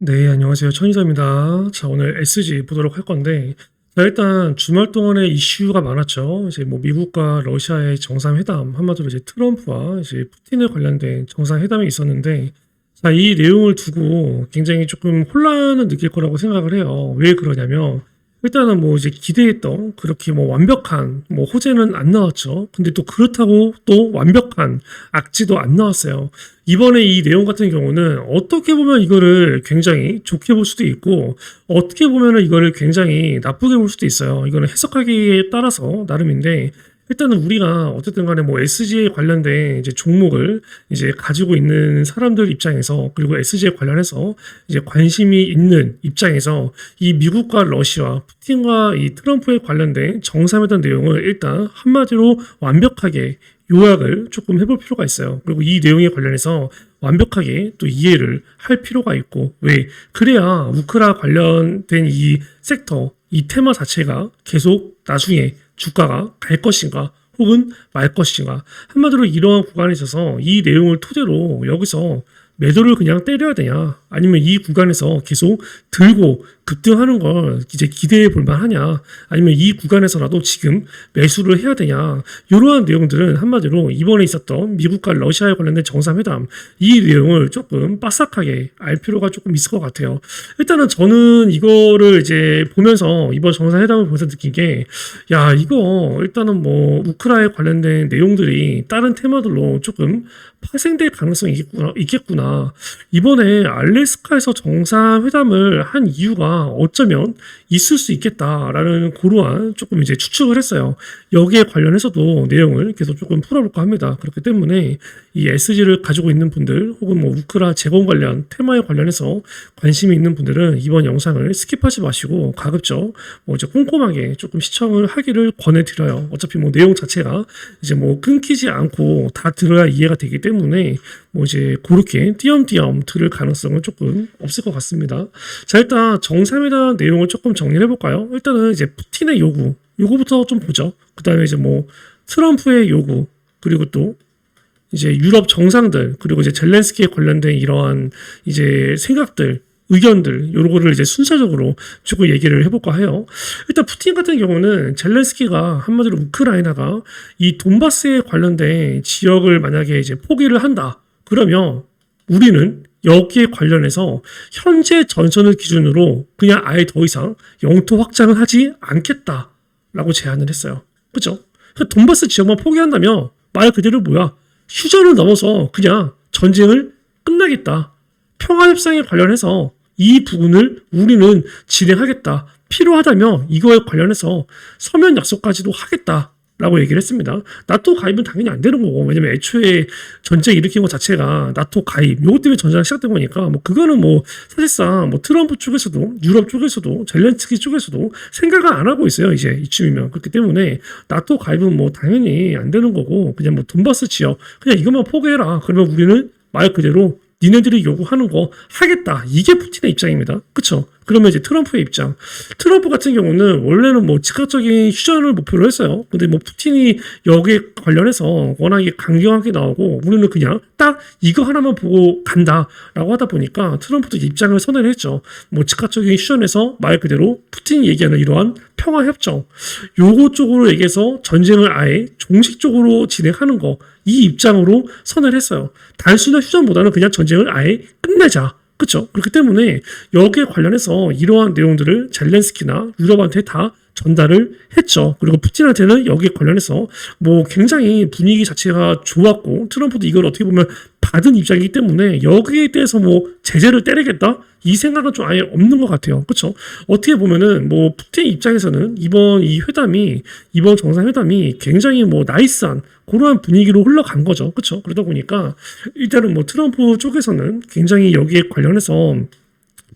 네, 안녕하세요. 천이사입니다. 자, 오늘 SG 보도록 할 건데, 자, 일단 주말 동안에 이슈가 많았죠. 이제 뭐 미국과 러시아의 정상회담, 한마디로 이제 트럼프와 이제 푸틴에 관련된 정상회담이 있었는데, 자, 이 내용을 두고 굉장히 조금 혼란을 느낄 거라고 생각을 해요. 왜 그러냐면, 일단은 뭐 이제 기대했던 그렇게 뭐 완벽한 뭐 호재는 안 나왔죠. 근데 또 그렇다고 또 완벽한 악지도 안 나왔어요. 이번에 이 내용 같은 경우는 어떻게 보면 이거를 굉장히 좋게 볼 수도 있고 어떻게 보면은 이거를 굉장히 나쁘게 볼 수도 있어요. 이거는 해석하기에 따라서 나름인데 일단은 우리가 어쨌든 간에 뭐 SG에 관련된 이제 종목을 이제 가지고 있는 사람들 입장에서 그리고 SG에 관련해서 이제 관심이 있는 입장에서 이 미국과 러시아, 푸틴과 이 트럼프에 관련된 정상회담 내용을 일단 한마디로 완벽하게 요약을 조금 해볼 필요가 있어요. 그리고 이 내용에 관련해서 완벽하게 또 이해를 할 필요가 있고 왜? 그래야 우크라 관련된 이 섹터, 이 테마 자체가 계속 나중에 주가가 갈 것인가 혹은 말 것인가 한마디로 이러한 구간에 있어서 이 내용을 토대로 여기서 매도를 그냥 때려야 되냐 아니면 이 구간에서 계속 들고 급등하는 걸 이제 기대해 볼 만하냐 아니면 이 구간에서라도 지금 매수를 해야 되냐 이러한 내용들은 한마디로 이번에 있었던 미국과 러시아에 관련된 정상회담 이 내용을 조금 빠삭하게 알 필요가 조금 있을 것 같아요. 일단은 저는 이거를 이제 보면서 이번 정상회담을 보면서 느낀 게 야 이거 일단은 뭐 우크라에 관련된 내용들이 다른 테마들로 조금 파생될 가능성이 있겠구나. 이번에 알래스카에서 정상회담을 한 이유가 어쩌면 있을 수 있겠다라는 고루한 조금 이제 추측을 했어요. 여기에 관련해서도 내용을 계속 조금 풀어볼까 합니다. 그렇기 때문에 이 SG를 가지고 있는 분들 혹은 뭐 우크라 재건 관련 테마에 관련해서 관심이 있는 분들은 이번 영상을 스킵하지 마시고 가급적 뭐 이제 꼼꼼하게 조금 시청을 하기를 권해드려요. 어차피 뭐 내용 자체가 이제 뭐 끊기지 않고 다 들어야 이해가 되기 때문에 뭐 이제 그렇게 띄엄띄엄 들을 가능성은 조금 없을 것 같습니다. 자, 일단 정상회담 내용을 조금 정리해 볼까요? 일단은 이제 푸틴의 요구부터 좀 보죠. 그 다음에 이제 뭐 트럼프의 요구, 그리고 또 이제 유럽 정상들, 그리고 이제 젤렌스키에 관련된 이러한 이제 생각들, 의견들, 요런 거를 이제 순서적으로 조금 얘기를 해볼까 해요. 일단 푸틴 같은 경우는 젤렌스키가 한마디로 우크라이나가 이 돈바스에 관련된 지역을 만약에 이제 포기를 한다. 그러면 우리는 여기에 관련해서 현재 전선을 기준으로 그냥 아예 더 이상 영토 확장을 하지 않겠다라고 제안을 했어요. 그죠? 돈바스 지역만 포기한다면 말 그대로 뭐야? 휴전을 넘어서 그냥 전쟁을 끝나겠다. 평화협상에 관련해서 이 부분을 우리는 진행하겠다. 필요하다면 이거에 관련해서 서면 약속까지도 하겠다라고 얘기를 했습니다. 나토 가입은 당연히 안 되는 거고 왜냐면 애초에 전쟁 일으킨 것 자체가 나토 가입 요것 때문에 전쟁이 시작된 거니까 뭐 그거는 뭐 사실상 뭐 트럼프 쪽에서도 유럽 쪽에서도 젤렌스키 쪽에서도 생각을 안 하고 있어요. 이제 이쯤이면 그렇기 때문에 나토 가입은 뭐 당연히 안 되는 거고 그냥 뭐 돈바스 지역 그냥 이것만 포기해라. 그러면 우리는 말 그대로 니네들이 요구하는 거 하겠다. 이게 푸틴의 입장입니다. 그쵸? 그러면 이제 트럼프의 입장. 트럼프 같은 경우는 원래는 뭐 즉각적인 휴전을 목표로 했어요. 근데 뭐 푸틴이 여기에 관련해서 워낙에 강경하게 나오고 우리는 그냥 딱 이거 하나만 보고 간다라고 하다 보니까 트럼프도 입장을 선회를 했죠. 뭐 즉각적인 휴전에서 말 그대로 푸틴이 얘기하는 이러한 평화협정. 요거 쪽으로 얘기해서 전쟁을 아예 종식적으로 진행하는 거. 이 입장으로 선회를 했어요. 단순한 휴전보다는 그냥 전쟁을 아예 끝내자. 그렇죠? 그렇기 때문에 여기에 관련해서 이러한 내용들을 젤렌스키나 유럽한테 다 전달을 했죠. 그리고 푸틴한테는 여기에 관련해서 뭐 굉장히 분위기 자체가 좋았고 트럼프도 이걸 어떻게 보면 받은 입장이기 때문에 여기에 대해서 뭐 제재를 때리겠다? 이 생각은 좀 아예 없는 것 같아요. 그렇죠? 어떻게 보면은 뭐 푸틴 입장에서는 이번 정상회담이 굉장히 뭐 나이스한 그러한 분위기로 흘러간 거죠. 그렇죠? 그러다 보니까 일단은 뭐 트럼프 쪽에서는 굉장히 여기에 관련해서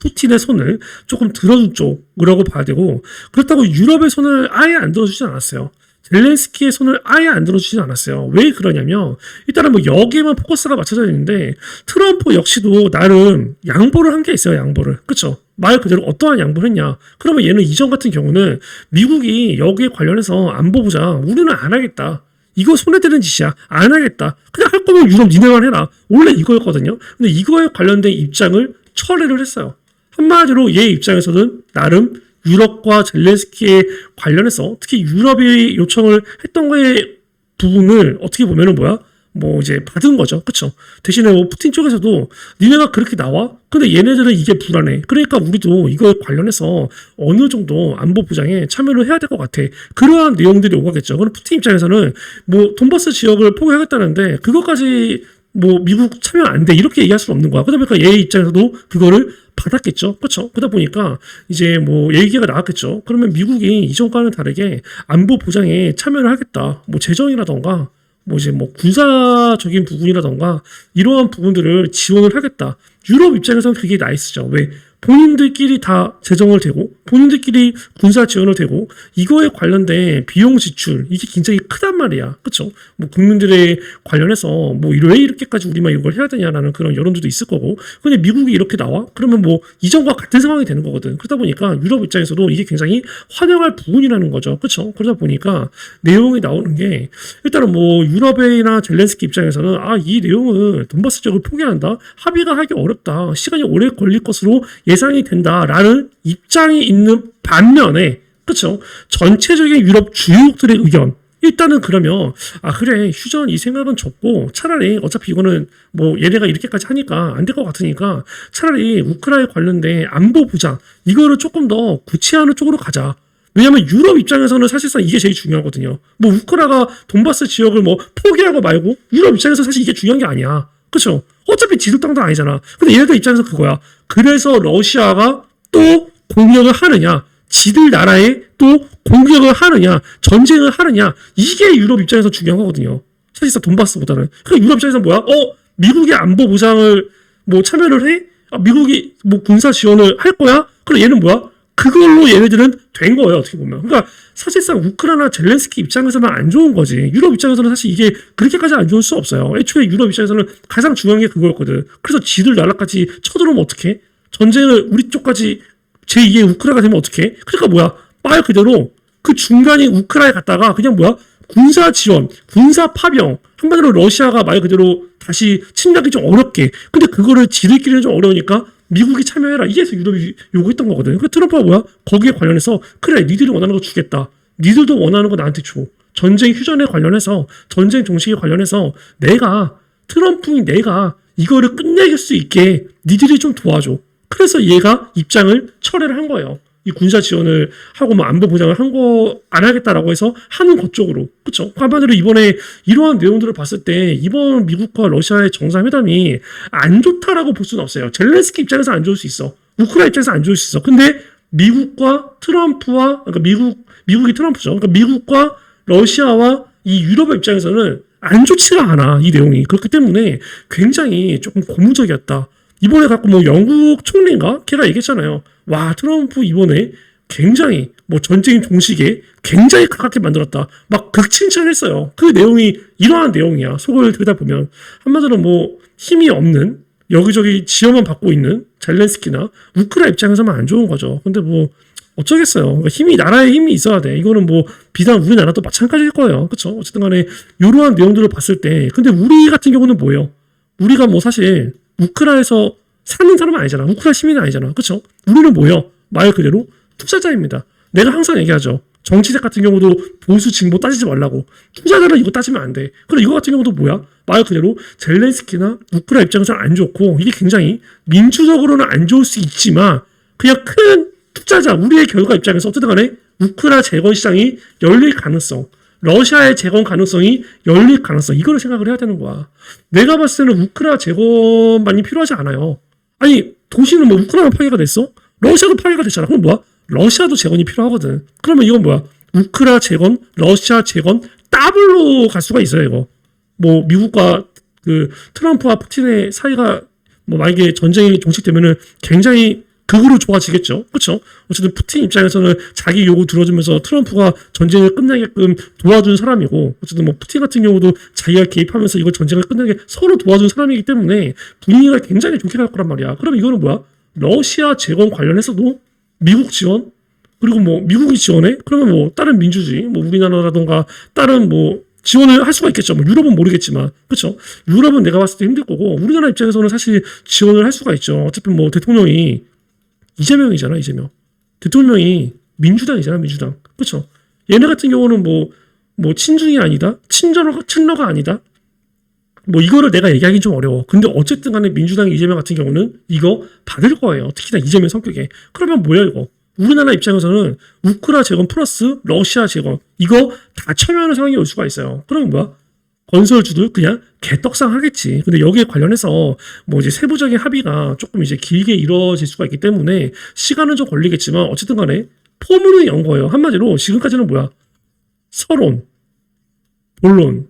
푸틴의 손을 조금 들어준 쪽이라고 봐야 되고 그렇다고 유럽의 손을 아예 안 들어주지 않았어요. 젤렌스키의 손을 아예 안 들어주지 않았어요. 왜 그러냐면 일단은 뭐 여기에만 포커스가 맞춰져 있는데 트럼프 역시도 나름 양보를 한 게 있어요. 양보를. 그렇죠? 말 그대로 어떠한 양보를 했냐. 그러면 얘는 이전 같은 경우는 미국이 여기에 관련해서 안보보장 우리는 안 하겠다. 이거 손에 드는 짓이야. 안 하겠다. 그냥 할 거면 유럽 니네만 해라. 원래 이거였거든요. 근데 이거에 관련된 입장을 철회를 했어요. 한마디로 얘 입장에서는 나름 유럽과 젤렌스키에 관련해서 특히 유럽이 요청을 했던 거에 부분을 어떻게 보면은 뭐 이제 받은 거죠. 그쵸? 대신에 뭐 푸틴 쪽에서도 니네가 그렇게 나와? 근데 얘네들은 이게 불안해. 그러니까 우리도 이거 관련해서 어느 정도 안보 보장에 참여를 해야 될 것 같아. 그러한 내용들이 오가겠죠. 그럼 푸틴 입장에서는 뭐 돈바스 지역을 포기하겠다는데 그것까지 뭐 미국 참여 안 돼. 이렇게 얘기할 수는 없는 거야. 그러다 보니까 얘 입장에서도 그거를 받았겠죠. 그렇죠? 그러다 보니까 이제 뭐 얘기가 나왔겠죠. 그러면 미국이 이전과는 다르게 안보 보장에 참여를 하겠다. 뭐 재정이라던가 뭐 이제 뭐 군사적인 부분이라던가 이러한 부분들을 지원을 하겠다. 유럽 입장에서는 그게 나이스죠. 왜? 본인들끼리 다 재정을 대고 본인들끼리 군사 지원을 대고 이거에 관련된 비용 지출 이게 굉장히 크단 말이야. 그렇죠? 뭐 국민들의 관련해서 뭐 왜 이렇게까지 우리만 이걸 해야 되냐라는 그런 여론들도 있을 거고. 근데 미국이 이렇게 나와? 그러면 뭐 이전과 같은 상황이 되는 거거든. 그러다 보니까 유럽 입장에서도 이게 굉장히 환영할 부분이라는 거죠. 그렇죠? 그러다 보니까 내용이 나오는 게 일단은 뭐 유럽이나 젤렌스키 입장에서는 이 내용은 돈바스 지역을 포기한다. 합의가 하기 어렵다. 시간이 오래 걸릴 것으로 예상이 된다라는 입장이 있는 반면에 그렇죠? 전체적인 유럽 주요국들의 의견 일단은 그러면 그래 휴전 이 생각은 접고 차라리 어차피 이거는 뭐 얘네가 이렇게까지 하니까 안 될 것 같으니까 차라리 우크라이나 관련된 안보 보장 이거를 조금 더 구체화하는 쪽으로 가자. 왜냐면 유럽 입장에서는 사실상 이게 제일 중요하거든요. 뭐 우크라이나가 돈바스 지역을 뭐 포기하고 말고 유럽 입장에서 사실 이게 중요한 게 아니야. 그렇죠? 어차피 지들 땅도 아니잖아. 근데 얘네들 입장에서 그거야. 그래서 러시아가 또 공격을 하느냐, 지들 나라에 또 공격을 하느냐, 전쟁을 하느냐, 이게 유럽 입장에서 중요한 거거든요. 사실상 돈바스보다는. 그러니까 유럽 입장에서 뭐야? 미국의 안보 보장을 뭐 참여를 해? 미국이 뭐 군사 지원을 할 거야? 그럼 얘는 뭐야? 그걸로 얘네들은 된 거예요, 어떻게 보면. 그러니까 사실상 우크라이나 젤렌스키 입장에서는 안 좋은 거지. 유럽 입장에서는 사실 이게 그렇게까지 안 좋을 수 없어요. 애초에 유럽 입장에서는 가장 중요한 게 그거였거든. 그래서 지들 나라까지 쳐들어오면 어떡해? 전쟁을 우리 쪽까지 제2의 우크라이나가 되면 어떡해? 그러니까 뭐야? 말 그대로 그 중간인 우크라이나에 갔다가 그냥 뭐야? 군사 지원, 군사 파병, 한마디로 러시아가 말 그대로 다시 침략이 좀 어렵게. 근데 그거를 지들끼리는 좀 어려우니까 미국이 참여해라. 이게서 유럽이 요구했던 거거든. 그러니까 트럼프가 뭐야? 거기에 관련해서 그래 니들이 원하는 거 주겠다. 니들도 원하는 거 나한테 줘. 전쟁 휴전에 관련해서 전쟁 종식에 관련해서 트럼프인 내가 이거를 끝내길 수 있게 니들이 좀 도와줘. 그래서 얘가 입장을 철회를 한 거예요. 이 군사 지원을 하고 뭐 안보 보장을 안 하겠다라고 해서 하는 것 쪽으로. 그쵸? 한마디로 이번에 이러한 내용들을 봤을 때 이번 미국과 러시아의 정상회담이 안 좋다라고 볼 수는 없어요. 젤렌스키 입장에서 안 좋을 수 있어. 우크라이나 입장에서 안 좋을 수 있어. 근데 미국과 트럼프와, 그러니까 미국이 트럼프죠. 그러니까 미국과 러시아와 이 유럽의 입장에서는 안 좋지가 않아. 이 내용이. 그렇기 때문에 굉장히 조금 고무적이었다. 이번에 갖고 뭐 영국 총리인가? 걔가 얘기했잖아요. 와, 트럼프 이번에 굉장히 뭐 전쟁 종식에 굉장히 가깝게 만들었다. 막 극칭찬했어요. 그 내용이 이러한 내용이야. 속을 들여다보면. 한마디로 뭐 힘이 없는 여기저기 지원만 받고 있는 젤렌스키나 우크라이나 입장에서만 안 좋은 거죠. 근데 뭐 어쩌겠어요. 그러니까 나라에 힘이 있어야 돼. 이거는 뭐 비단 우리나라도 마찬가지일 거예요. 그렇죠? 어쨌든 간에 이러한 내용들을 봤을 때 근데 우리 같은 경우는 뭐예요? 우리가 뭐 사실 우크라이나에서 사는 사람은 아니잖아. 우크라이나 시민은 아니잖아. 그렇죠? 우리는 뭐예요? 말 그대로 투자자입니다. 내가 항상 얘기하죠. 정치적 같은 경우도 보수 진보 따지지 말라고. 투자자는 이거 따지면 안 돼. 그럼 이거 같은 경우도 뭐야? 말 그대로 젤렌스키나 우크라이나 입장에서는 안 좋고 이게 굉장히 민주적으로는 안 좋을 수 있지만 그냥 큰 투자자 우리의 결과 입장에서 어쨌든 간에 우크라이나 재건 시장이 열릴 가능성 러시아의 재건 가능성이 열릴 가능성 이거를 생각을 해야 되는 거야. 내가 봤을 때는 우크라이나 재건만이 필요하지 않아요. 아니 도시는 뭐 우크라이나 파괴가 됐어? 러시아도 파괴가 됐잖아. 그럼 뭐야? 러시아도 재건이 필요하거든. 그러면 이건 뭐야? 우크라이나 재건, 러시아 재건 더블로 갈 수가 있어요. 이거 뭐 미국과 그 트럼프와 푸틴의 사이가 뭐 만약에 전쟁이 종식되면은 굉장히 극으로 좋아지겠죠. 그렇죠? 어쨌든 푸틴 입장에서는 자기 요구 들어주면서 트럼프가 전쟁을 끝내게끔 도와준 사람이고 어쨌든 뭐 푸틴 같은 경우도 자기가 개입하면서 이걸 전쟁을 끝내게 서로 도와준 사람이기 때문에 분위기가 굉장히 좋게 갈 거란 말이야. 그럼 이거는 뭐야? 러시아 재건 관련해서도 미국 지원 그리고 뭐 미국이 지원해? 그러면 뭐 다른 민주주의 뭐 우리나라라던가 다른 뭐 지원을 할 수가 있겠죠. 뭐 유럽은 모르겠지만 그렇죠? 유럽은 내가 봤을 때 힘들 거고 우리나라 입장에서는 사실 지원을 할 수가 있죠. 어차피 뭐 대통령이 이재명이잖아, 이재명. 대통령이 민주당이잖아, 민주당. 그렇죠? 얘네 같은 경우는 뭐 친중이 아니다, 친러가 아니다. 뭐 이거를 내가 얘기하기는 좀 어려워. 근데 어쨌든 간에 민주당 이재명 같은 경우는 이거 받을 거예요. 특히나 이재명 성격에. 그러면 뭐야 이거? 우리나라 입장에서는 우크라 재건 플러스 러시아 재건 이거 다 참여하는 상황이 올 수가 있어요. 그러면 뭐야? 건설주들 그냥 개떡상 하겠지. 근데 여기에 관련해서 뭐 이제 세부적인 합의가 조금 이제 길게 이루어질 수가 있기 때문에 시간은 좀 걸리겠지만 어쨌든 간에 포문을 연 거예요. 한마디로 지금까지는 뭐야? 서론, 본론,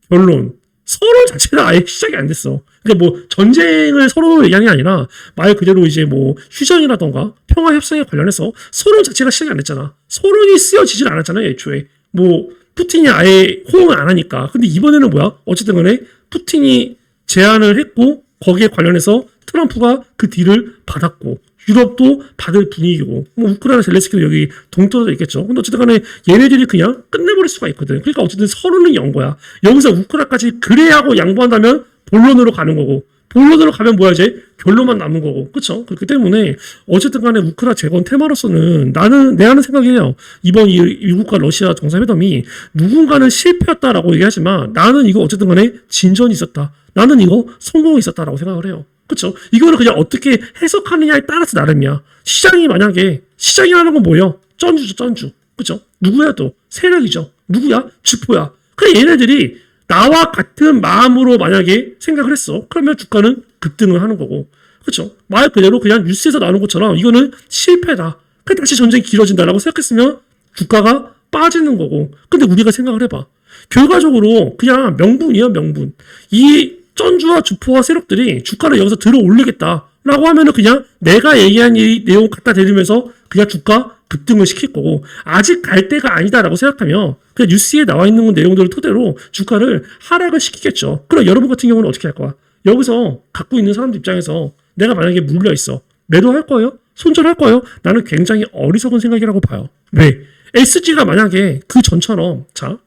결론. 서론 자체가 아예 시작이 안 됐어. 그러니까 뭐 전쟁을 서로 얘기하는 게 아니라 말 그대로 이제 뭐 휴전이라던가 평화 협상에 관련해서 서론 자체가 시작이 안 됐잖아. 서론이 쓰여지질 않았잖아요, 애초에. 뭐 푸틴이 아예 호응을 안 하니까. 근데 이번에는 뭐야? 어쨌든 간에 푸틴이 제안을 했고 거기에 관련해서 트럼프가 그 딜을 받았고 유럽도 받을 분위기고 뭐 우크라이나 젤렌스키도 여기 동떨어져 있겠죠. 근데 어쨌든 간에 얘네들이 그냥 끝내버릴 수가 있거든. 그러니까 어쨌든 서론은 연 거야. 여기서 우크라까지 그래하고 양보한다면 본론으로 가는 거고 본론으로 가면 뭐야 이제 결론만 남은 거고 그쵸? 그렇기 때문에 어쨌든 간에 우크라 재건 테마로서는 내 하는 생각이에요. 이번 이 미국과 러시아 정상회담이 누군가는 실패였다라고 얘기하지만 나는 이거 어쨌든 간에 진전이 있었다. 나는 이거 성공이 있었다라고 생각을 해요. 그쵸? 이거를 그냥 어떻게 해석하느냐에 따라서 나름이야. 시장이라는 건 뭐예요? 쩐주죠, 쩐주. 그쵸? 누구야 또? 세력이죠. 누구야? 주포야. 그래, 얘네들이 나와 같은 마음으로 만약에 생각을 했어. 그러면 주가는 급등을 하는 거고. 그쵸? 말 그대로 그냥 뉴스에서 나오는 것처럼 이거는 실패다. 그래, 다시 전쟁이 길어진다라고 생각했으면 주가가 빠지는 거고. 근데 우리가 생각을 해봐. 결과적으로 그냥 명분이야, 명분. 이 쩐주와 주포와 세력들이 주가를 여기서 들어 올리겠다라고 하면은 그냥 내가 얘기한 이 내용 갖다 대리면서 그냥 주가 급등을 시킬 거고 아직 갈 때가 아니다라고 생각하면 그냥 뉴스에 나와 있는 내용들을 토대로 주가를 하락을 시키겠죠. 그럼 여러분 같은 경우는 어떻게 할 거야? 여기서 갖고 있는 사람들 입장에서 내가 만약에 물려 있어. 매도할 거예요? 손절할 거예요? 나는 굉장히 어리석은 생각이라고 봐요. 왜? SG가 만약에 그 전처럼 잠깐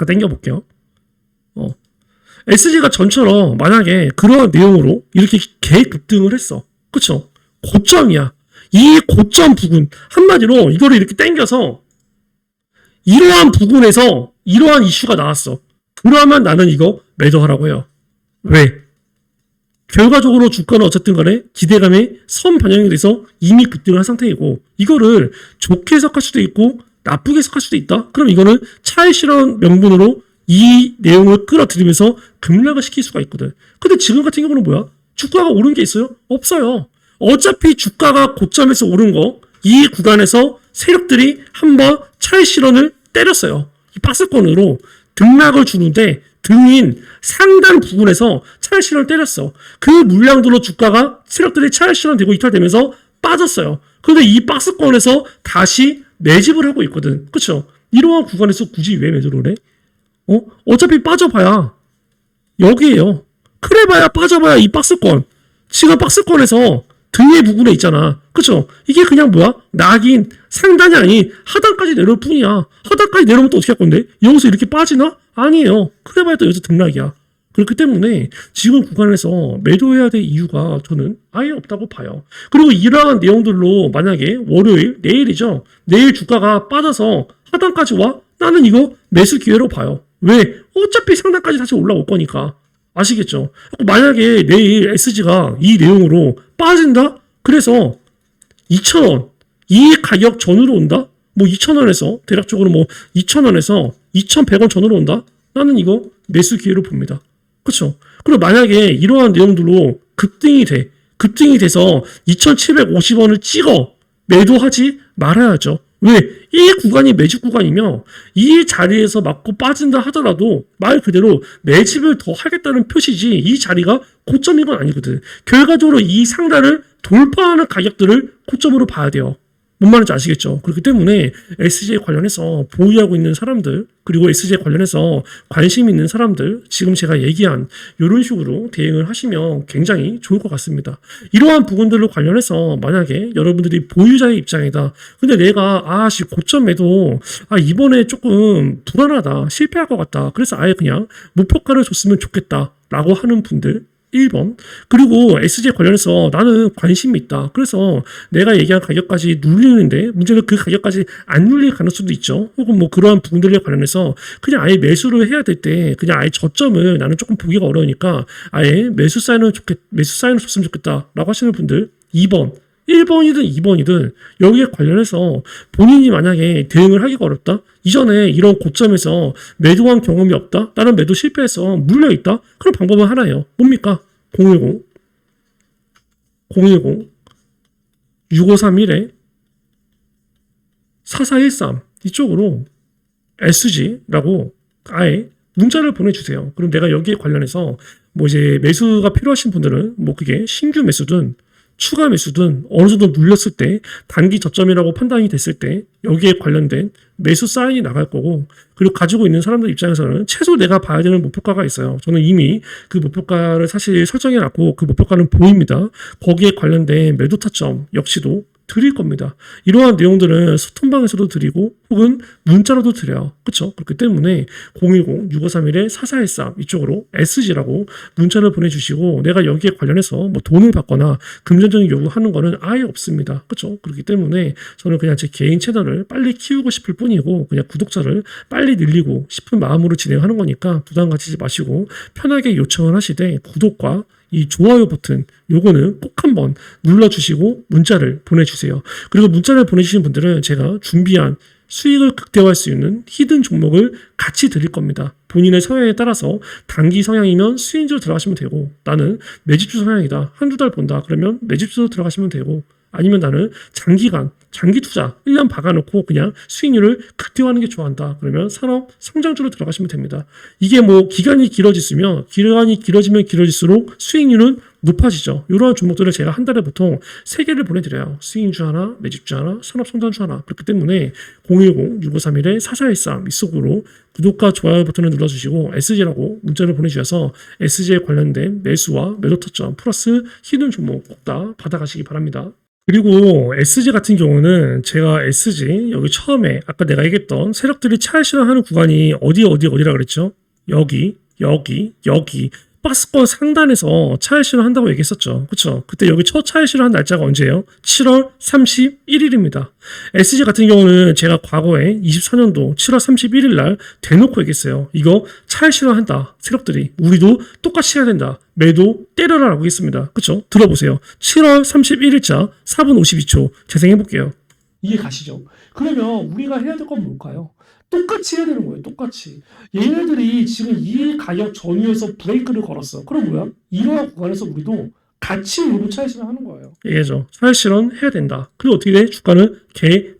당겨볼게요. SG가 전처럼 만약에 그런 내용으로 이렇게 개급등을 했어. 그쵸? 고점이야. 이 고점 부근 한마디로 이거를 이렇게 당겨서 이러한 부근에서 이러한 이슈가 나왔어. 그러면 나는 이거 매도하라고 해요. 왜? 결과적으로 주가는 어쨌든 간에 기대감에 선 반영이 돼서 이미 급등을 한 상태이고 이거를 좋게 해석할 수도 있고 나쁘게 해석할 수도 있다. 그럼 이거는 차익 실현 명분으로 이 내용을 끌어들이면서 급락을 시킬 수가 있거든. 근데 지금 같은 경우는 뭐야? 주가가 오른 게 있어요? 없어요. 어차피 주가가 고점에서 오른 거, 이 구간에서 세력들이 한번 차익 실현을 때렸어요. 이 박스권으로 등락을 주는데 등인 상단 부분에서 차익 실현을 때렸어. 그 물량들로 주가가 세력들이 차익 실현되고 이탈되면서 빠졌어요. 그런데 이 박스권에서 다시 매집을 하고 있거든. 그쵸? 이러한 구간에서 굳이 왜 매도를 해? 어차피 빠져봐야 여기에요. 그래봐야 빠져봐야 이 박스권. 지금 박스권에서 등의 부분에 있잖아. 그쵸? 이게 그냥 뭐야? 낙인 상단이 아닌 하단까지 내려올 뿐이야. 하단까지 내려오면 또 어떻게 할 건데? 여기서 이렇게 빠지나? 아니에요. 그래봐야 또 여기서 등락이야. 그렇기 때문에 지금 구간에서 매도해야 될 이유가 저는 아예 없다고 봐요. 그리고 이러한 내용들로 만약에 월요일, 내일이죠. 내일 주가가 빠져서 하단까지 와? 나는 이거 매수 기회로 봐요. 왜? 어차피 상단까지 다시 올라올 거니까. 아시겠죠? 만약에 내일 SG가 이 내용으로 빠진다? 그래서 2,000원 이 가격 전으로 온다? 뭐 2,000원에서 대략적으로 뭐 2,000원에서 2,100원 전으로 온다? 나는 이거 매수 기회로 봅니다. 그렇죠? 그리고 만약에 이러한 내용들로 급등이 돼서 2,750원을 찍어 매도하지 말아야죠. 왜? 이 구간이 매집 구간이며 이 자리에서 맞고 빠진다 하더라도 말 그대로 매집을 더 하겠다는 표시지 이 자리가 고점인 건 아니거든. 결과적으로 이 상단을 돌파하는 가격들을 고점으로 봐야 돼요. 뭔 말인지 아시겠죠? 그렇기 때문에 SG에 관련해서 보유하고 있는 사람들 그리고 SG에 관련해서 관심 있는 사람들 지금 제가 얘기한 이런 식으로 대응을 하시면 굉장히 좋을 것 같습니다. 이러한 부분들로 관련해서 만약에 여러분들이 보유자의 입장이다. 근데 내가 고점에도 이번에 조금 불안하다. 실패할 것 같다. 그래서 아예 그냥 목표가를 줬으면 좋겠다. 라고 하는 분들 1번. 그리고 SG 관련해서 나는 관심이 있다. 그래서 내가 얘기한 가격까지 눌리는데 문제는 그 가격까지 안 눌릴 가능성도 있죠. 혹은 뭐 그러한 부분들에 관련해서 그냥 아예 매수를 해야 될 때 그냥 아예 저점을 나는 조금 보기가 어려우니까 아예 매수 사인을 줬으면 좋겠다라고 하시는 분들 2번. 1번이든 2번이든 여기에 관련해서 본인이 만약에 대응을 하기가 어렵다. 이전에 이런 고점에서 매도한 경험이 없다. 나는 매도 실패해서 물려있다. 그런 방법은 하나예요. 뭡니까? 010 6531에 4413 이쪽으로 SG라고 아예 문자를 보내주세요. 그럼 내가 여기에 관련해서 뭐 이제 매수가 필요하신 분들은 뭐 그게 신규 매수든 추가 매수든 어느 정도 눌렸을 때 단기 저점이라고 판단이 됐을 때 여기에 관련된 매수 사인이 나갈 거고 그리고 가지고 있는 사람들 입장에서는 최소 내가 봐야 되는 목표가가 있어요. 저는 이미 그 목표가를 사실 설정해 놨고 그 목표가는 보입니다. 거기에 관련된 매도 타점 역시도 드릴 겁니다. 이러한 내용들은 소통방에서도 드리고 혹은 문자로도 드려요. 그렇죠? 그렇기 때문에 010-6531-4413 이쪽으로 SG라고 문자를 보내주시고 내가 여기에 관련해서 뭐 돈을 받거나 금전적인 요구하는 거는 아예 없습니다. 그렇죠? 그렇기 때문에 저는 그냥 제 개인 채널을 빨리 키우고 싶을 뿐이고 그냥 구독자를 빨리 늘리고 싶은 마음으로 진행하는 거니까 부담 가지지 마시고 편하게 요청을 하시되 구독과 이 좋아요 버튼 요거는 꼭 한번 눌러주시고 문자를 보내주세요. 그리고 문자를 보내주신 분들은 제가 준비한 수익을 극대화할 수 있는 히든 종목을 같이 드릴 겁니다. 본인의 성향에 따라서 단기 성향이면 수익주로 들어가시면 되고 나는 매집주 성향이다. 한두 달 본다. 그러면 매집주로 들어가시면 되고 아니면 나는 장기간, 장기 투자 1년 박아놓고 그냥 수익률을 극대화하는 게 좋아한다. 그러면 산업 성장주로 들어가시면 됩니다. 이게 뭐 기간이 길어지면 길어질수록 수익률은 높아지죠. 이러한 종목들을 제가 한 달에 보통 3개를 보내드려요. 수익주 하나, 매집주 하나, 산업성장주 하나. 그렇기 때문에 010-6531-4413 이쪽으로 구독과 좋아요 버튼을 눌러주시고 SG라고 문자를 보내주셔서 SG에 관련된 매수와 매도 타점 플러스 히든 종목 꼭 다 받아가시기 바랍니다. 그리고 SG 같은 경우는 제가 SG 여기 처음에 아까 내가 얘기했던 세력들이 차익 실현하는 구간이 어디라 그랬죠? 여기 박스권 상단에서 차익 실현한다고 얘기했었죠. 그쵸? 그때 여기 첫 차익 실현한 날짜가 언제예요? 7월 31일입니다. SG 같은 경우는 제가 과거에 24년도 7월 31일 날 대놓고 얘기했어요. 이거 차익 실현한다. 세력들이. 우리도 똑같이 해야 된다. 매도 때려라 라고 했습니다. 그쵸? 들어보세요. 7월 31일자 4분 52초 재생해볼게요. 이게 가시죠. 그러면 우리가 해야 될 건 뭘까요? 똑같이 해야 되는 거예요. 똑같이. 얘네들이 지금 이 가격 전후에서 브레이크를 걸었어. 그럼 뭐야? 이러한 구간에서 우리도 같이 일부 차익 실현하는 거예요. 얘죠. 차익 실현 해야 된다. 그리고 어떻게 돼? 주가는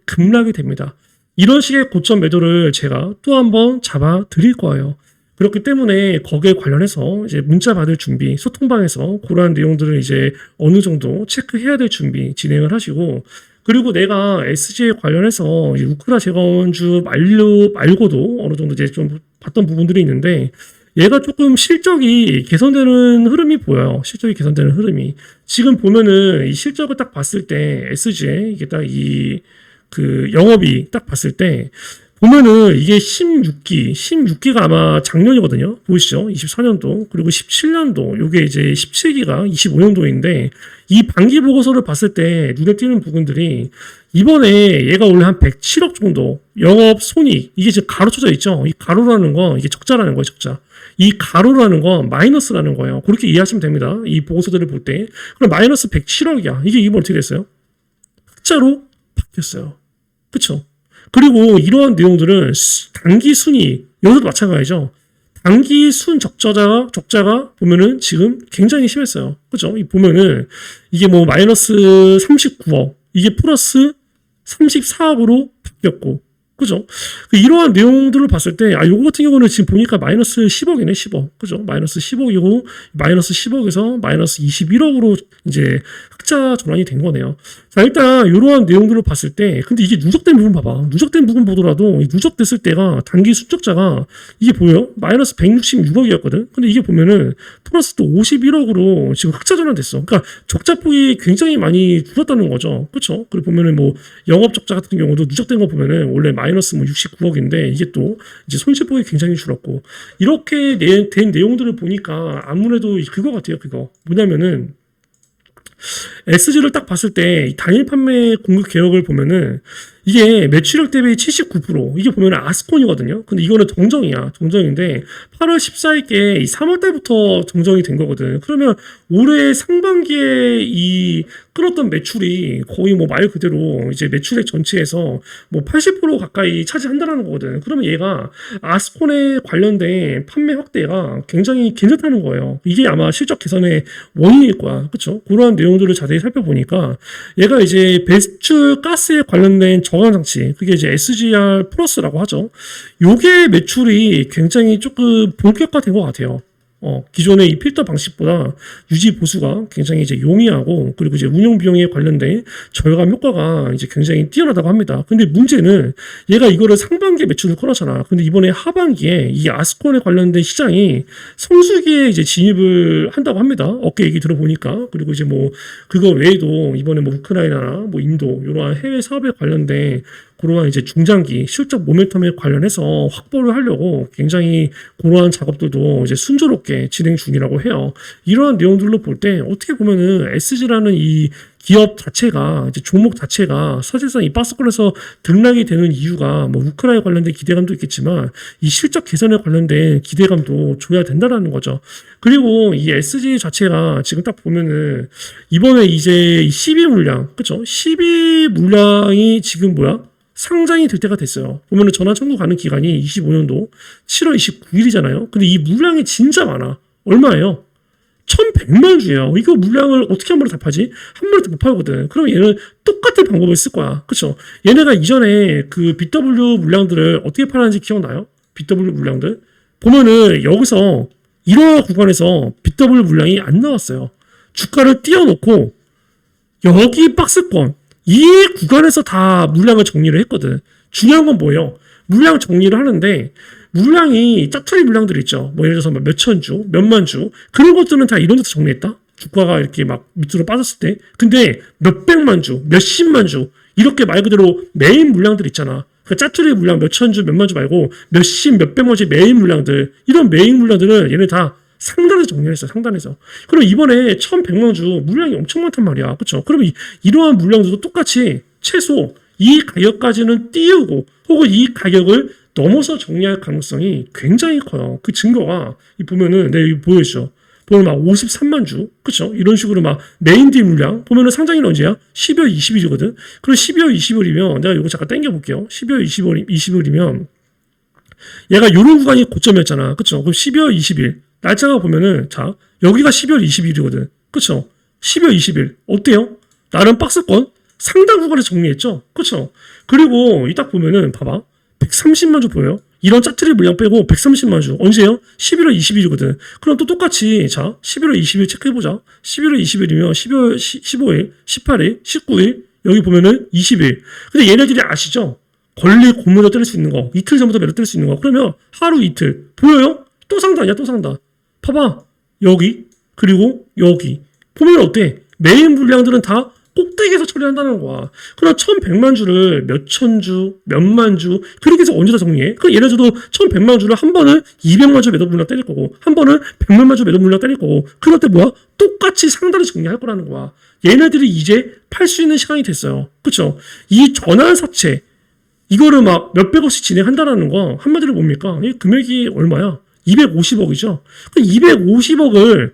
급락이 됩니다. 이런 식의 고점 매도를 제가 또 한번 잡아 드릴 거예요. 그렇기 때문에 거기에 관련해서 이제 문자 받을 준비, 소통방에서 그러한 내용들을 이제 어느 정도 체크해야 될 준비 진행을 하시고 그리고 내가 SG에 관련해서 우크라 재건주 말고도 어느 정도 이제 좀 봤던 부분들이 있는데 얘가 조금 실적이 개선되는 흐름이 보여요. 실적이 개선되는 흐름이. 지금 보면은 이 실적을 딱 봤을 때 SG에 이게 딱 그 영업이 딱 봤을 때 보면은 이게 16기가 아마 작년이거든요. 보이시죠? 24년도, 그리고 17년도, 요게 이제 17기가 25년도인데, 이 반기 보고서를 봤을 때 눈에 띄는 부분들이, 이번에 얘가 원래 한 107억 정도, 영업 손익, 이게 지금 가로 쳐져 있죠? 이 가로라는 건, 이게 적자라는 거예요, 적자. 이 가로라는 건 마이너스라는 거예요. 그렇게 이해하시면 됩니다. 이 보고서들을 볼 때. 그럼 마이너스 107억이야. 이번 어떻게 됐어요? 흑자로 바뀌었어요. 그쵸? 그리고 이러한 내용들은 단기 순위, 여기서도 마찬가지죠. 단기 순 적자가 보면은 지금 굉장히 심했어요. 그죠? 보면은 이게 뭐 마이너스 39억, 이게 플러스 34억으로 바뀌었고, 그죠? 이러한 내용들을 봤을 때, 요거 같은 경우는 지금 보니까 마이너스 10억이네, 10억. 그죠? 마이너스 10억이고, 마이너스 10억에서 마이너스 21억으로 이제 흑자 전환이 된 거네요. 자, 일단, 이러한 내용들을 봤을 때, 근데 이게 누적된 부분 봐봐. 누적된 부분 보더라도, 누적됐을 때가, 단기 순적자가, 이게 보여요? 마이너스 166억이었거든? 근데 이게 보면은, 플러스 또 51억으로 지금 흑자 전환됐어. 그러니까, 적자폭이 굉장히 많이 줄었다는 거죠. 그쵸? 그리고 보면은 뭐, 영업 적자 같은 경우도 누적된 거 보면은, 원래 마이너스 뭐 69억인데 이게 또 이제 손실폭이 굉장히 줄었고 이렇게 된 내용들을 보니까 아무래도 그거 같아요. 그거 뭐냐면은 SG를 딱 봤을 때 단일 판매 공급 개혁을 보면은 이게 매출액 대비 79% 이게 보면 아스콘이거든요. 근데 이거는 동정이야. 동정인데 8월 14일께 3월 달부터 동정이 된 거거든. 그러면 올해 상반기에 이 끌었던 매출이 거의 뭐 말 그대로 이제 매출액 전체에서 뭐 80% 가까이 차지한다라는 거거든. 그러면 얘가 아스콘에 관련된 판매 확대가 굉장히 괜찮다는 거예요. 이게 아마 실적 개선의 원인일 거야. 그렇죠? 그러한 내용들을 자세히 살펴보니까 얘가 이제 배출 가스에 관련된 저감 장치, 그게 이제 SGR 플러스라고 하죠. 요게 매출이 굉장히 조금 본격화된 것 같아요. 기존의 이 필터 방식보다 유지 보수가 굉장히 이제 용이하고 그리고 이제 운영 비용에 관련된 절감 효과가 이제 굉장히 뛰어나다고 합니다. 근데 문제는 얘가 이거를 상반기에 매출을 끌었잖아. 근데 이번에 하반기에 이 아스콘에 관련된 시장이 성수기에 이제 진입을 한다고 합니다. 어깨 얘기 들어보니까. 그리고 이제 뭐 그거 외에도 이번에 뭐 우크라이나나 뭐 인도 이러한 해외 사업에 관련된 그러한 이제 중장기 실적 모멘텀에 관련해서 확보를 하려고 굉장히 그러한 작업들도 이제 순조롭게 진행 중이라고 해요. 이러한 내용들로 볼 때 어떻게 보면은 SG라는 이 기업 자체가 이제 종목 자체가 사실상 이 박스권에서 등락이 되는 이유가 뭐 우크라이나 관련된 기대감도 있겠지만 이 실적 개선에 관련된 기대감도 줘야 된다라는 거죠. 그리고 이 SG 자체가 지금 딱 보면은 이번에 이제 12 물량, 그쵸? 12 물량이 지금 뭐야? 상장이 될 때가 됐어요. 보면은 전환 청구 가는 기간이 25년도 7월 29일이잖아요. 근데 이 물량이 진짜 많아. 얼마예요? 1100만 주예요. 이거 물량을 어떻게 한 번에 다 파지? 한 번에 다 못 팔거든. 그럼 얘는 똑같은 방법을 쓸 거야. 그쵸? 얘네가 이전에 그 BW 물량들을 어떻게 팔았는지 기억나요? BW 물량들? 보면은 여기서 1화 구간에서 BW 물량이 안 나왔어요. 주가를 띄워놓고 여기 박스권 이 구간에서 다 물량을 정리를 했거든. 중요한 건 뭐예요? 물량 정리를 하는데 물량이 짜투리 물량들 있죠. 뭐 예를 들어서 몇천 주, 몇만 주 그런 것들은 다 이런 데서 정리했다. 주가가 이렇게 막 밑으로 빠졌을 때. 근데 몇백만 주, 몇십만 주 이렇게 말 그대로 메인 물량들 있잖아. 그 짜투리 물량 몇천 주, 몇만 주 말고 몇십, 몇백만 주의 메인 물량들 이런 메인 물량들은 얘네 다 상단에서 정리했어요. 상단에서. 그럼 이번에 1100만 주 물량이 엄청 많단 말이야. 그렇죠? 그럼 이러한 물량들도 똑같이 최소 이 가격까지는 띄우고 혹은 이 가격을 넘어서 정리할 가능성이 굉장히 커요. 그 증거가 보면은 이거 보여주죠. 보면 막 53만 주, 그렇죠? 이런 식으로 막 메인 D 물량 보면은 상장일은 언제야? 12월 20일이거든. 그럼 12월 20일이면 내가 이거 잠깐 당겨 볼게요. 12월 20일이면 얘가 이런 구간이 고점이었잖아. 그렇죠? 그럼 12월 20일 날짜가 보면은 자 여기가 12월 20일이거든. 그쵸? 12월 20일 어때요? 나름 박스권 상당 구간에서 정리했죠? 그쵸? 그리고 이 딱 보면은 봐봐 130만 주 보여요? 이런 짜투리 물량 빼고 130만 주 언제요? 11월 20일이거든. 그럼 또 똑같이 자 11월 20일 체크해보자. 11월 20일이면 12월 15일 18일 19일 여기 보면은 20일. 근데 얘네들이 아시죠? 권리 고무로 때릴 수 있는 거 이틀 전부터 매도 때릴 수 있는 거 그러면 하루 이틀 보여요? 또 상단이야 또 상단. 봐봐 여기 그리고 여기 보면 어때? 메인 물량들은 다 꼭대기에서 처리한다는 거야. 그럼 1100만 주를 몇천 주, 몇만 주 그렇게 해서 언제 다 정리해? 그럼 얘네들도 1100만 주를 한 번은 200만 주 매도 물량 때릴 거고 한 번은 100만 주 매도 물량 때릴 거고 그럴 때 뭐야? 똑같이 상단을 정리할 거라는 거야. 얘네들이 이제 팔 수 있는 시간이 됐어요. 그쵸? 이 전환사채 이거를 막 몇백억씩 진행한다라는 거 한마디로 뭡니까? 이 금액이 얼마야? 250억이죠. 그 250억을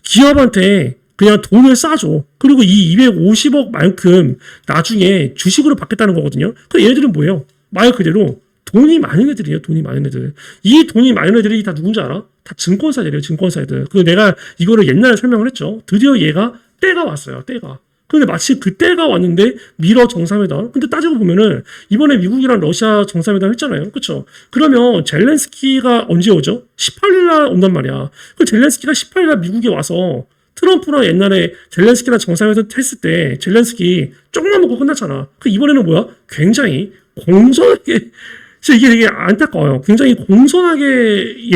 기업한테 그냥 돈을 싸줘. 그리고 이 250억만큼 나중에 주식으로 받겠다는 거거든요. 그 얘네들은 뭐예요? 말 그대로 돈이 많은 애들이에요. 돈이 많은 애들. 이 돈이 많은 애들이 다 누군지 알아? 다 증권사들이에요. 증권사들. 그 내가 이거를 옛날에 설명을 했죠. 드디어 얘가 때가 왔어요. 때가. 근데 마치 그 때가 왔는데 미러 정상회담. 근데 따지고 보면은 이번에 미국이랑 러시아 정상회담 했잖아요. 그쵸? 그러면 젤렌스키가 언제 오죠? 18일 날 온단 말이야. 그 젤렌스키가 18일 날 미국에 와서 트럼프랑 옛날에 젤렌스키랑 정상회담 했을 때 젤렌스키 조금만 먹고 끝났잖아. 그 이번에는 뭐야? 굉장히 공정하게 진짜 이게 되게 안타까워요. 굉장히 공손하게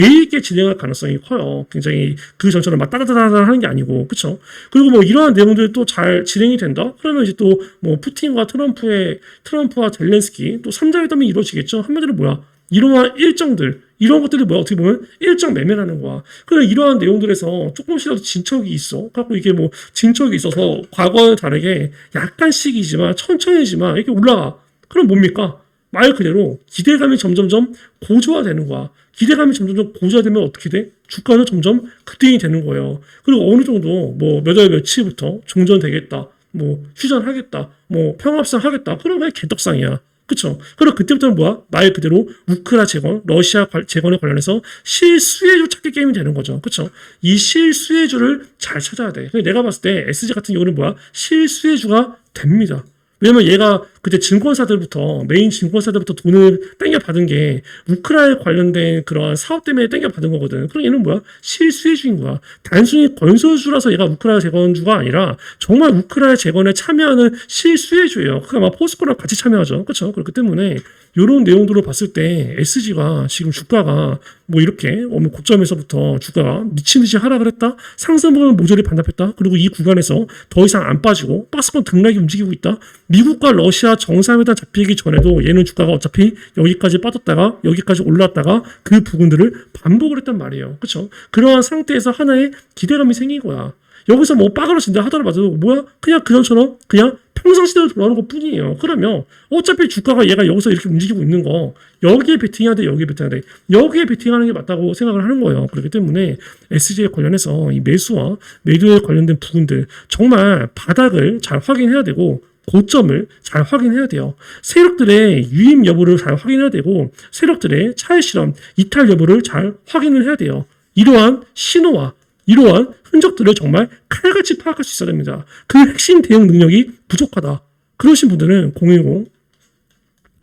예의 있게 진행할 가능성이 커요. 굉장히 그 전처럼 막 따다다다 하는 게 아니고, 그쵸? 그리고 뭐 이러한 내용들이 또 잘 진행이 된다? 그러면 이제 또 뭐 푸틴과 트럼프와 젤렌스키 또 3자 회담이 이루어지겠죠? 한마디로 뭐야? 이러한 일정들, 이런 것들이 뭐야? 어떻게 보면 일정 매매라는 거야. 그래, 이러한 내용들에서 조금씩이라도 진척이 있어. 갖고 이게 뭐 진척이 있어서 과거와 다르게 약간씩이지만 천천히지만 이렇게 올라가. 그럼 뭡니까? 말 그대로 기대감이 점점점 고조화되는 거야. 기대감이 점점점 고조화되면 어떻게 돼? 주가는 점점 급등이 되는 거예요. 그리고 어느 정도 뭐 몇 월 며칠부터 종전되겠다. 뭐 휴전하겠다. 뭐 평화합상 하겠다. 그럼 그냥 개떡상이야. 그쵸? 그리고 그때부터는 뭐야? 말 그대로 우크라 재건, 러시아 재건에 관련해서 실수혜주 찾기 게임이 되는 거죠. 그쵸? 이 실수혜주를 잘 찾아야 돼. 내가 봤을 때 SG 같은 경우는 뭐야? 실수혜주가 됩니다. 왜냐면 얘가 그때 증권사들부터 메인 증권사들부터 돈을 땡겨 받은 게 우크라이나에 관련된 그런 사업 때문에 땡겨 받은 거거든. 그럼 얘는 뭐야? 실수혜주인 거야. 단순히 건설주라서 얘가 우크라이나 재건주가 아니라 정말 우크라이나 재건에 참여하는 실수혜주예요. 그러니까 막 포스코랑 같이 참여하죠. 그렇죠? 그렇기 때문에 이런 내용들을 봤을 때 SG가 지금 주가가 뭐 이렇게 고점에서부터 주가가 미친 듯이 하락을 했다. 상승분을 모조리 반납했다. 그리고 이 구간에서 더 이상 안 빠지고 박스권 등락이 움직이고 있다. 미국과 러시아 정상회담 잡히기 전에도 얘는 주가가 어차피 여기까지 빠졌다가 여기까지 올랐다가 그 부분들을 반복을 했단 말이에요. 그렇죠? 그러한 상태에서 하나의 기대감이 생긴 거야. 여기서 뭐 빠그러진다 하더라도 뭐야? 그냥 그전처럼 그냥 평상시대로 돌아오는 것 뿐이에요. 그러면 어차피 주가가 얘가 여기서 이렇게 움직이고 있는 거 여기에 베팅해야 돼, 여기에 베팅해야 돼. 여기에 베팅하는 게 맞다고 생각을 하는 거예요. 그렇기 때문에 SG에 관련해서 이 매수와 매도에 관련된 부분들 정말 바닥을 잘 확인해야 되고 고점을 잘 확인해야 돼요. 세력들의 유입 여부를 잘 확인해야 되고 세력들의 차익 실험, 이탈 여부를 잘 확인을 해야 돼요. 이러한 신호와 이러한 흔적들을 정말 칼같이 파악할 수 있어야 됩니다. 그 핵심 대응 능력이 부족하다. 그러신 분들은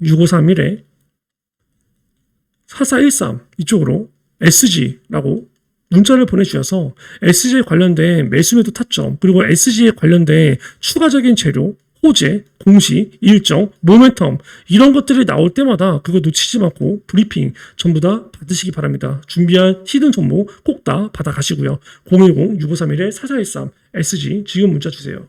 010-6531-4413 이쪽으로 SG라고 문자를 보내주셔서 SG에 관련된 매수매도 타점 그리고 SG에 관련된 추가적인 재료 호재, 공시, 일정, 모멘텀 이런 것들이 나올 때마다 그거 놓치지 말고 브리핑 전부 다 받으시기 바랍니다. 준비한 히든 정보 꼭 다 받아가시고요. 010-6531-4413 SG 지금 문자 주세요.